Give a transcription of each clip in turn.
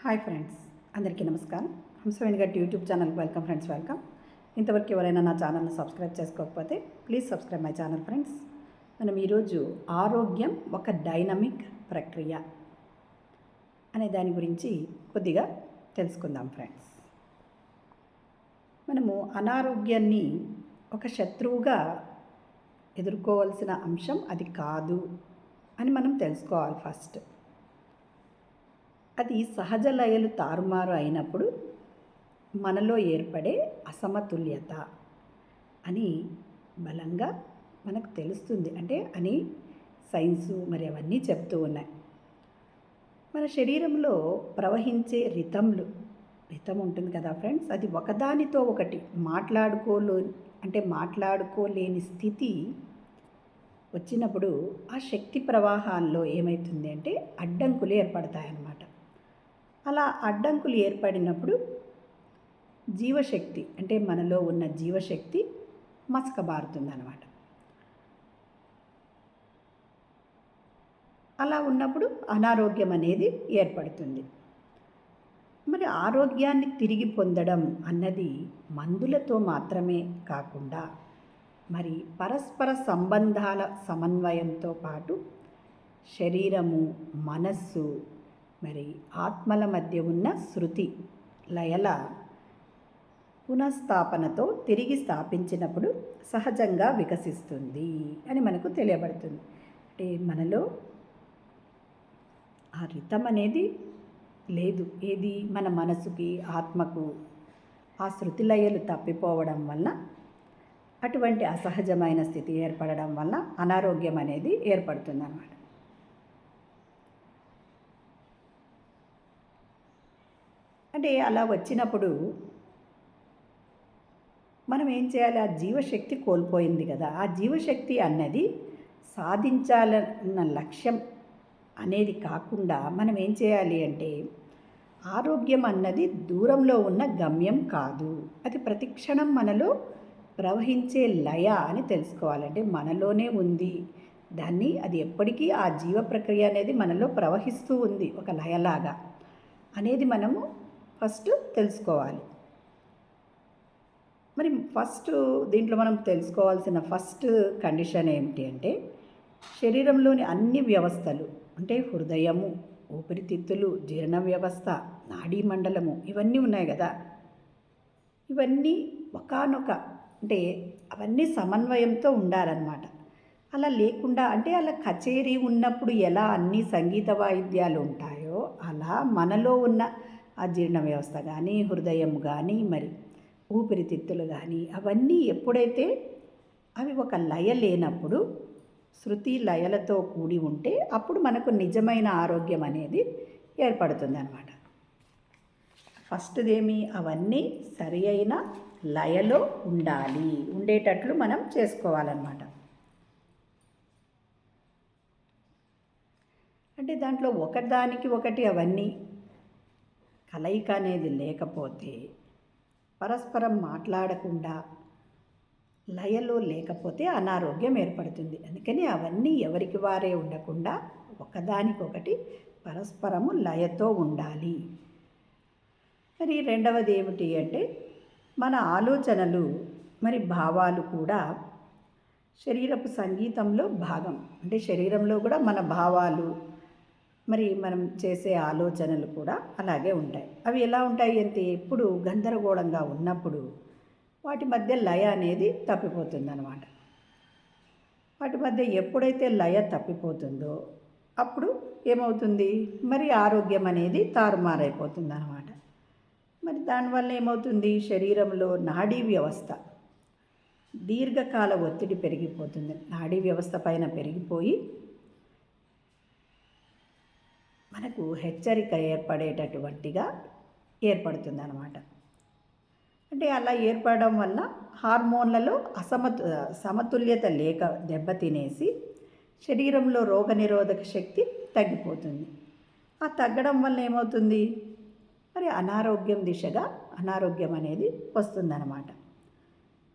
Hi friends, అందరికీ నమస్కారం. హంసవేణి గారి యూట్యూబ్ ఛానల్కి వెల్కమ్ ఫ్రెండ్స్. వెల్కమ్. ఇంతవరకు ఎవరైనా నా ఛానల్ని సబ్స్క్రైబ్ చేసుకోకపోతే please subscribe my channel friends. మనం ఈరోజు ఆరోగ్యం ఒక డైనమిక్ ప్రక్రియ అనే దాని గురించి కొద్దిగా తెలుసుకుందాం ఫ్రెండ్స్. మనము అనారోగ్యాన్ని ఒక శత్రువుగా ఎదుర్కోవాల్సిన అంశం అది కాదు అని మనం తెలుసుకోవాలి ఫస్ట్. అది సహజ లయలు తారుమారు అయినప్పుడు మనలో ఏర్పడే అసమతుల్యత అని బలంగా మనకు తెలుస్తుంది. అని సైన్సు మరి అవన్నీ చెప్తూ ఉన్నాయి. మన శరీరంలో ప్రవహించే రితం ఉంటుంది కదా ఫ్రెండ్స్, అది ఒకదానితో ఒకటి మాట్లాడుకోలేని స్థితి వచ్చినప్పుడు ఆ శక్తి ప్రవాహాల్లో ఏమవుతుంది అంటే అడ్డంకులు ఏర్పడతాయన్నమాట. అలా అడ్డంకులు ఏర్పడినప్పుడు జీవశక్తి మనలో ఉన్న జీవశక్తి మసకబారుతుందన్నమాట. అలా ఉన్నప్పుడు అనారోగ్యం అనేది ఏర్పడుతుంది. మరి ఆరోగ్యాన్ని తిరిగి పొందడం అన్నది మందులతో మాత్రమే కాకుండా మరి పరస్పర సంబంధాల సమన్వయంతో పాటు శరీరము, మనస్సు, మరి ఆత్మల మధ్య ఉన్న శృతి లయల పునఃస్థాపనతో తిరిగి స్థాపించినప్పుడు సహజంగా వికసిస్తుంది అని మనకు తెలియబడుతుంది. మనలో ఆ రితం అనేది లేదు. ఏది మన మనసుకి, ఆత్మకు ఆ శృతి లయలు తప్పిపోవడం వల్ల అటువంటి అసహజమైన స్థితి ఏర్పడడం వల్ల అనారోగ్యం అనేది ఏర్పడుతుందన్నమాట. అలా వచ్చినప్పుడు మనం ఏం చేయాలి? ఆ జీవశక్తి కోల్పోయింది కదా, ఆ జీవశక్తి అన్నది సాధించాలన్న లక్ష్యం అనేది కాకుండా మనం ఏం చేయాలి అంటే ఆరోగ్యం అన్నది దూరంలో ఉన్న గమ్యం కాదు, అది ప్రతిక్షణం మనలో ప్రవహించే లయ అని తెలుసుకోవాలంటే మనలోనే ఉంది. అది ఎప్పటికీ ఆ జీవ ప్రక్రియ అనేది మనలో ప్రవహిస్తూ ఉంది ఒక లయలాగా అనేది మనము ఫస్ట్ తెలుసుకోవాలి. మరి దీంట్లో మనం తెలుసుకోవాల్సిన ఫస్ట్ కండిషన్ ఏమిటి అంటే శరీరంలోని అన్ని వ్యవస్థలు హృదయము, ఊపిరితిత్తులు, జీర్ణ వ్యవస్థ, నాడీ మండలము ఇవన్నీ ఉన్నాయి కదా, ఇవన్నీ అవన్నీ సమన్వయంతో ఉండాలన్నమాట. అలా లేకుండా అలా కచేరీ ఉన్నప్పుడు ఎలా అన్ని సంగీత వాయిద్యాలు ఉంటాయో అలా మనలో ఉన్న ఆ జీర్ణ వ్యవస్థ కానీ, హృదయం కానీ, మరి ఊపిరితిత్తులు కానీ అవన్నీ ఎప్పుడైతే అవి ఒక లయ లేనప్పుడు శృతి లయలతో కూడి ఉంటే అప్పుడు మనకు నిజమైన ఆరోగ్యం అనేది ఏర్పడుతుంది అన్నమాట. ఫస్ట్దేమి అవన్నీ సరి అయిన లయలో ఉండేటట్లు మనం చేసుకోవాలన్నమాట. దాంట్లో ఒకదానికి ఒకటి అవన్నీ కలయిక అనేది లేకపోతే, పరస్పరం మాట్లాడకుండా లయలో లేకపోతే అనారోగ్యం ఏర్పడుతుంది. అందుకని అవన్నీ ఎవరికి వారే ఉండకుండా ఒకదానికొకటి పరస్పరము లయతో ఉండాలి. మరి రెండవది ఏమిటి అంటే మన ఆలోచనలు మరి భావాలు కూడా శరీరపు సంగీతంలో భాగం. శరీరంలో కూడా మన భావాలు మరి మనం చేసే ఆలోచనలు కూడా అలాగే ఉంటాయి. అవి ఎలా ఉంటాయి అంటే ఎప్పుడు గందరగోళంగా ఉన్నప్పుడు వాటి మధ్య లయ అనేది తప్పిపోతుందన్నమాట. వాటి మధ్య ఎప్పుడైతే లయ తప్పిపోతుందో అప్పుడు ఏమవుతుంది? మరి ఆరోగ్యం అనేది తారుమారైపోతుందన్నమాట. మరి దానివల్ల ఏమవుతుంది? శరీరంలో నాడీ వ్యవస్థ దీర్ఘకాల ఒత్తిడి పెరిగిపోతుంది. నాడీ వ్యవస్థ పైన పెరిగిపోయి మనకు హెచ్చరిక ఏర్పడేటటువంటిగా ఏర్పడుతుంది అన్నమాట. అలా ఏర్పడడం వల్ల హార్మోన్లలో సమతుల్యత లేక దెబ్బతినేసి శరీరంలో రోగనిరోధక శక్తి తగ్గిపోతుంది. ఆ తగ్గడం వల్ల ఏమవుతుంది? మరి అనారోగ్యం అనేది వస్తుందన్నమాట.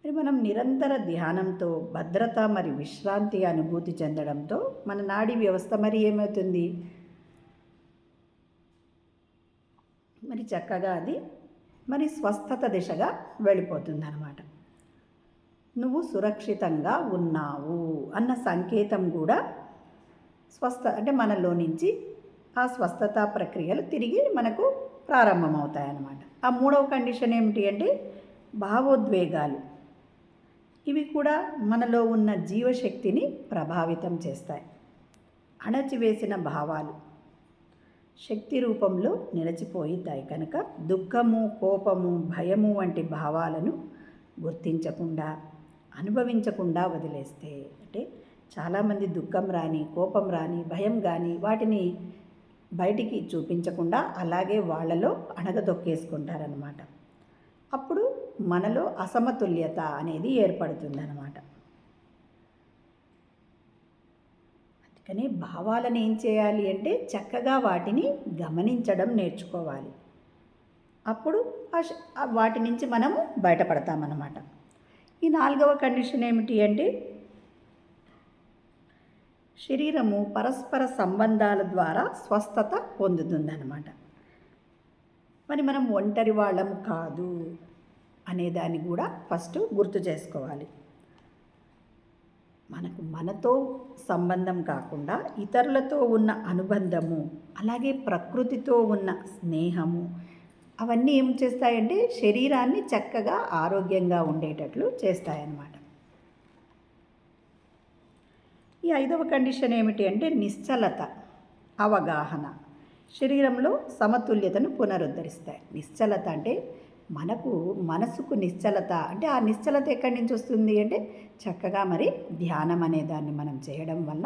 మరి మనం నిరంతర ధ్యానంతో భద్రత మరి విశ్రాంతి అనుభూతి చెందడంతో మన నాడీ వ్యవస్థ మరి ఏమవుతుంది? మరి చక్కగా అది మరి స్వస్థత దిశగా వెళ్ళిపోతుంది అన్నమాట. నువ్వు సురక్షితంగా ఉన్నావు అన్న సంకేతం కూడా అంటే మనలో నుంచి ఆ స్వస్థత ప్రక్రియలు తిరిగి మనకు ప్రారంభమవుతాయన్నమాట. ఆ మూడవ కండిషన్ ఏమిటి అంటే భావోద్వేగాలు. ఇవి కూడా మనలో ఉన్న జీవశక్తిని ప్రభావితం చేస్తాయి. అణచివేసిన భావాలు శక్తి రూపంలో నిలిచిపోతాయి కనుక దుఃఖము, కోపము, భయము వంటి భావాలను గుర్తించకుండా, అనుభవించకుండా వదిలేస్తే, అంటే చాలామంది దుఃఖం రాని, కోపం రాని, భయం కానీ వాటిని బయటికి చూపించకుండా అలాగే వాళ్ళలో అణగదొక్కేసుకుంటారనమాట. అప్పుడు మనలో అసమతుల్యత అనేది ఏర్పడుతుందన్నమాట. అందుకని భావాలను ఏం చేయాలి అంటే చక్కగా వాటిని గమనించడం నేర్చుకోవాలి. అప్పుడు వాటి నుంచి మనము బయటపడతామన్నమాట. ఈ నాలుగవ కండిషన్ ఏమిటి అంటే శరీరము పరస్పర సంబంధాల ద్వారా స్వస్థత పొందుతుందన్నమాట. మరి మనం ఒంటరి వాళ్ళం కాదు అనేదాన్ని కూడా ఫస్ట్ గుర్తు చేసుకోవాలి. మనతో సంబంధం కాకుండా ఇతరులతో ఉన్న అనుబంధము, అలాగే ప్రకృతితో ఉన్న స్నేహము, అవన్నీ ఏం చేస్తాయంటే శరీరాన్ని చక్కగా ఆరోగ్యంగా ఉండేటట్లు చేస్తాయన్నమాట. ఈ ఐదవ కండిషన్ ఏమిటి అంటే నిశ్చలత, అవగాహన శరీరంలో సమతుల్యతను పునరుద్ధరిస్తాయి. నిశ్చలత అంటే మనసుకు నిశ్చలత అంటే ఆ నిశ్చలత ఎక్కడి నుంచి వస్తుంది అంటే చక్కగా మరి ధ్యానం అనే దాన్ని మనం చేయడం వల్ల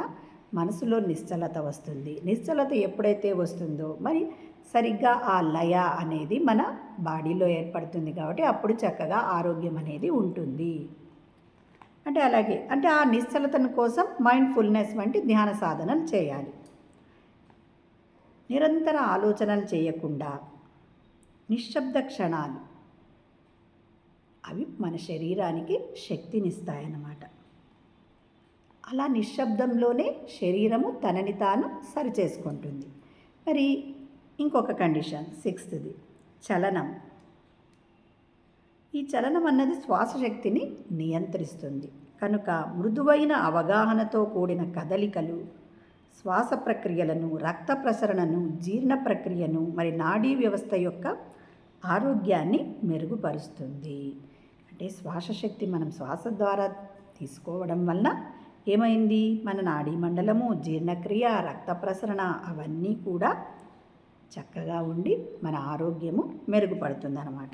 మనసులో నిశ్చలత వస్తుంది. నిశ్చలత ఎప్పుడైతే వస్తుందో మరి సరిగ్గా ఆ లయ అనేది మన బాడీలో ఏర్పడుతుంది కాబట్టి అప్పుడు చక్కగా ఆరోగ్యం అనేది ఉంటుంది. అంటే అలాగే అంటే ఆ నిశ్చలతను కోసం మైండ్ఫుల్నెస్ వంటి ధ్యాన సాధనలు చేయాలి. నిరంతర ఆలోచనలు చేయకుండా నిశ్శబ్ద క్షణాలు అవి మన శరీరానికి శక్తినిస్తాయన్నమాట. అలా నిశ్శబ్దంలోనే శరీరము తనని తాను సరిచేసుకుంటుంది. మరి ఇంకొక కండిషన్ సిక్స్త్ది చలనం. ఈ చలనం అన్నది శ్వాసశక్తిని నియంత్రిస్తుంది కనుక మృదువైన అవగాహనతో కూడిన కదలికలు శ్వాస ప్రక్రియలను, రక్త ప్రసరణను, జీర్ణ ప్రక్రియను మరి నాడీ వ్యవస్థ యొక్క ఆరోగ్యాన్ని మెరుగుపరుస్తుంది. అంటే శ్వాసశక్తి మనం శ్వాస ద్వారా తీసుకోవడం వల్ల ఏమైంది, మన నాడీ మండలము, జీర్ణక్రియ, రక్త ప్రసరణ అవన్నీ కూడా చక్కగా ఉండి మన ఆరోగ్యము మెరుగుపడుతుంది అన్నమాట.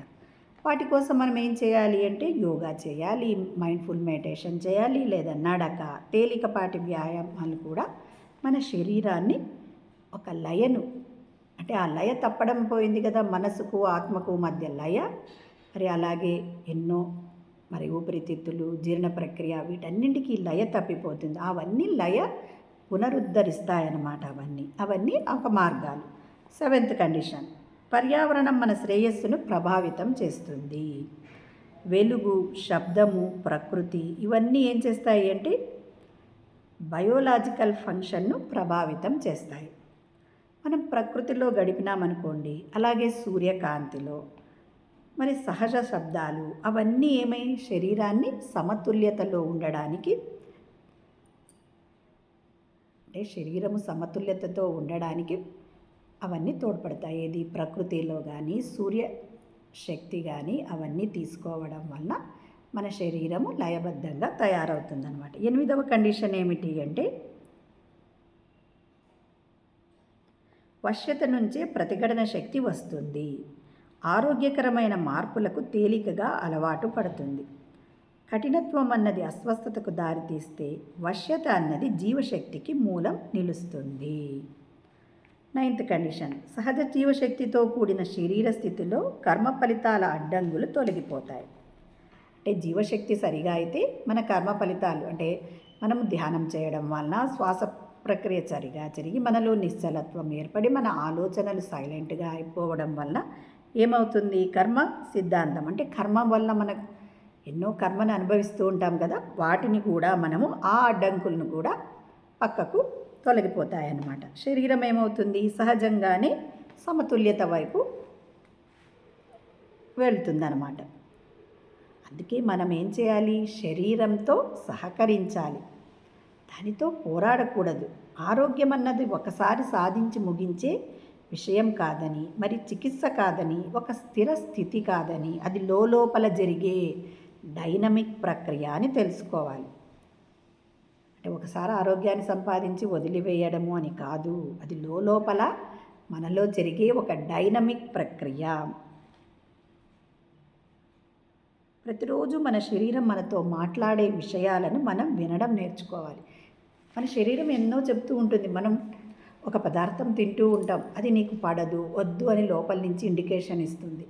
వాటి కోసం మనం ఏం చేయాలి అంటే యోగా చేయాలి, మైండ్ఫుల్ మెడిటేషన్ చేయాలి, లేదా నడక, తేలికపాటి వ్యాయామాలు కూడా మన శరీరాన్ని ఒక లయను అంటే ఆ లయ తప్పడం పోయింది కదా, మనసుకు ఆత్మకు మధ్య లయ. మరి అలాగే ఎన్నో మరి ఊపిరితిత్తులు, జీర్ణ ప్రక్రియ వీటన్నింటికీ లయ తప్పిపోతుంది. అవన్నీ లయ పునరుద్ధరిస్తాయన్నమాట. అవన్నీ ఒక మార్గాలు. సెవెంత్ కండిషన్ పర్యావరణం మన శ్రేయస్సును ప్రభావితం చేస్తుంది. వెలుగు, శబ్దము, ప్రకృతి ఇవన్నీ ఏం చేస్తాయి అంటే బయోలాజికల్ ఫంక్షన్ను ప్రభావితం చేస్తాయి. మనం ప్రకృతిలో గడిపినామనుకోండి, అలాగే సూర్యకాంతిలో మరి సహజ శబ్దాలు అవన్నీ ఏమై శరీరాన్ని సమతుల్యతలో ఉండడానికి అంటే శరీరము సమతుల్యతతో ఉండడానికి అవన్నీ తోడ్పడతాయి. ఏది ప్రకృతిలో కానీ సూర్య శక్తి కానీ అవన్నీ తీసుకోవడం వల్ల మన శరీరము లయబద్ధంగా తయారవుతుందన్నమాట. ఎనిమిదవ కండిషన్ ఏమిటి అంటే వశ్యత నుంచే ప్రతిఘటన శక్తి వస్తుంది. ఆరోగ్యకరమైన మార్పులకు తేలికగా అలవాటు పడుతుంది. కఠినత్వం అన్నది అస్వస్థతకు దారితీస్తే వశ్యత అన్నది జీవశక్తికి మూలం నిలుస్తుంది. నైన్త్ కండిషన్ సహజ జీవశక్తితో కూడిన శరీర స్థితిలో కర్మ ఫలితాల అడ్డంకులు తొలగిపోతాయి. అంటే జీవశక్తి సరిగా అయితే మన కర్మ ఫలితాలు అంటే మనము ధ్యానం చేయడం వలన శ్వాస ప్రక్రియ సరిగా జరిగి మనలో నిశ్చలత్వం ఏర్పడి మన ఆలోచనలు సైలెంట్గా అయిపోవడం వల్ల ఏమవుతుంది, కర్మ సిద్ధాంతం అంటే కర్మ వల్ల మనకు ఎన్నో కర్మను అనుభవిస్తూ ఉంటాం కదా, వాటిని కూడా మనము ఆ అడ్డంకులను కూడా పక్కకు తొలగిపోతాయన్నమాట. శరీరం ఏమవుతుంది సహజంగానే సమతుల్యత వైపు వెళ్తుందన్నమాట. అందుకే మనం ఏం చేయాలి? శరీరంతో సహకరించాలి, దానితో పోరాడకూడదు. ఆరోగ్యం అన్నది ఒకసారి సాధించి ముగించే విషయం కాదని, మరి చికిత్స కాదని, ఒక స్థిర స్థితి కాదని, అది లోపల జరిగే డైనమిక్ ప్రక్రియ అని తెలుసుకోవాలి. అంటే ఒకసారి ఆరోగ్యాన్ని సంపాదించి వదిలివేయడము అని కాదు, అది లోపల మనలో జరిగే ఒక డైనమిక్ ప్రక్రియ. ప్రతిరోజు మన శరీరం మనతో మాట్లాడే విషయాలను మనం వినడం నేర్చుకోవాలి. మన శరీరం ఎన్నో చెప్తూ ఉంటుంది. మనం ఒక పదార్థం తింటూ ఉంటాం, అది నీకు పడదు, వద్దు అని లోపల నుంచి ఇండికేషన్ ఇస్తుంది.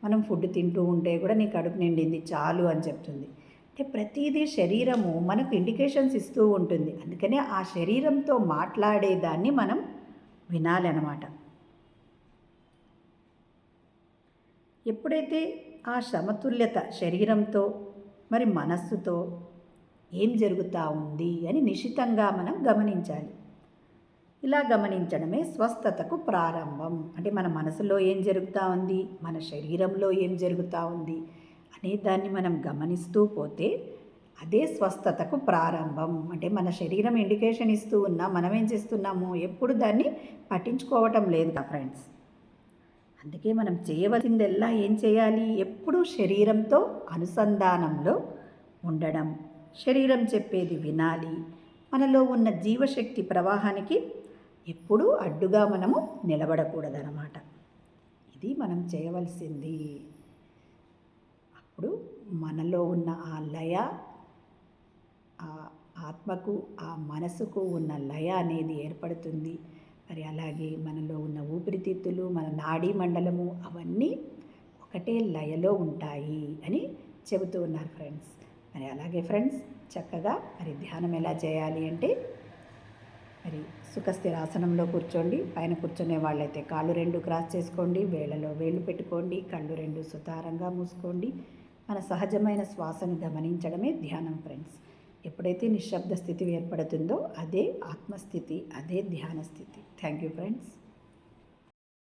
మనం ఫుడ్ తింటూ ఉంటే కూడా నీ కడుపు నిండింది చాలు అని చెప్తుంది. అంటే ప్రతిదీ శరీరము మనకు ఇండికేషన్స్ ఇస్తూ ఉంటుంది. అందుకనే ఆ శరీరంతో మాట్లాడేదాన్ని మనం వినాలన్నమాట. ఎప్పుడైతే ఆ సమతుల్యత శరీరంతో మరి మనస్సుతో ఏం జరుగుతూ ఉంది అని నిశితంగా మనం గమనించాలి. ఇలా గమనించడమే స్వస్థతకు ప్రారంభం. అంటే మన మనసులో ఏం జరుగుతూ ఉంది, మన శరీరంలో ఏం జరుగుతూ ఉంది అనే దాన్ని మనం గమనిస్తూ పోతే అదే స్వస్థతకు ప్రారంభం. అంటే మన శరీరం ఇండికేషన్ ఇస్తూ ఉన్నా మనం ఏం చేస్తున్నాము, ఎప్పుడు దాన్ని పట్టించుకోవటం లేదు ఫ్రెండ్స్. అందుకే మనం చేయవలసిందల్లా ఏం చేయాలి, ఎప్పుడూ శరీరంతో అనుసంధానంలో ఉండడం, శరీరం చెప్పేది వినాలి. మనలో ఉన్న జీవశక్తి ప్రవాహానికి ఎప్పుడూ అడ్డుగా మనము నిలబడకూడదన్నమాట. ఇది మనం చేయవలసింది. అప్పుడు మనలో ఉన్న ఆ లయ, ఆ ఆత్మకు ఆ మనసుకు ఉన్న లయ అనేది ఏర్పడుతుంది. మరి అలాగే మనలో ఉన్న ఊపిరితిత్తులు, మన నాడీ మండలము అవన్నీ ఒకటే లయలో ఉంటాయి అని చెబుతూ ఉన్నారు ఫ్రెండ్స్. మరి అలాగే ఫ్రెండ్స్, చక్కగా మరి ధ్యానం ఎలా చేయాలి అంటే, మరి సుఖస్థిరాసనంలో కూర్చోండి. పైన కూర్చునే వాళ్ళైతే కాళ్ళు రెండు క్రాస్ చేసుకోండి, వేళ్ళలో వేళ్ళు పెట్టుకోండి, కళ్ళు రెండు సుతారంగా మూసుకోండి. మన సహజమైన శ్వాసను గమనించడమే ధ్యానం ఫ్రెండ్స్. ఎప్పుడైతే నిశ్శబ్ద స్థితి ఏర్పడుతుందో అదే ఆత్మస్థితి, అదే ధ్యాన స్థితి. Thank you friends.